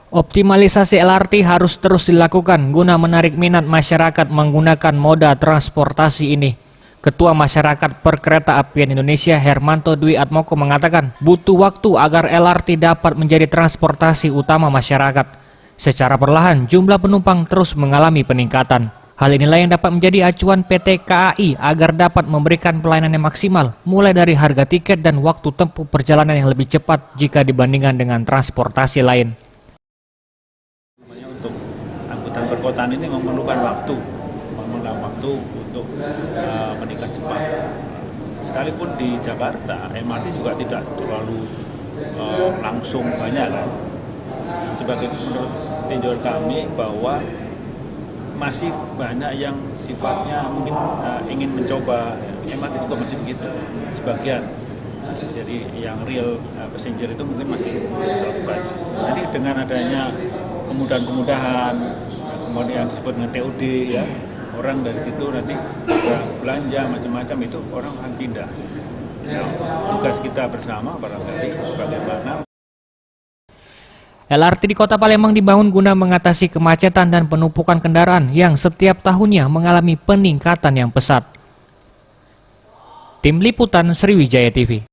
Optimalisasi LRT harus terus dilakukan guna menarik minat masyarakat menggunakan moda transportasi ini. Ketua Masyarakat Perkeretaapian Indonesia Hermanto Dwi Atmoko mengatakan butuh waktu agar LRT dapat menjadi transportasi utama masyarakat. Secara perlahan jumlah penumpang terus mengalami peningkatan. Hal inilah yang dapat menjadi acuan PT KAI agar dapat memberikan pelayanan yang maksimal, mulai dari harga tiket dan waktu tempuh perjalanan yang lebih cepat jika dibandingkan dengan transportasi lain. Untuk angkutan perkotaan ini memerlukan waktu untuk meningkat cepat. Sekalipun di Jakarta, MRT juga tidak terlalu langsung banyak kan. Sebagai menurut tinjauan kami bahwa masih banyak yang sifatnya mungkin ingin mencoba, MRT juga masih begitu, sebagian. Jadi yang real passenger itu mungkin masih terlalu banyak. Jadi dengan adanya kemudahan-kemudahan, kemudian disebut dengan TOD ya, orang dari situ nanti belanja macam-macam itu orang akan pindah. Nah, tugas kita bersama barangkali bagaimana LRT di Kota Palembang dibangun guna mengatasi kemacetan dan penumpukan kendaraan yang setiap tahunnya mengalami peningkatan yang pesat. Tim Liputan Sriwijaya TV.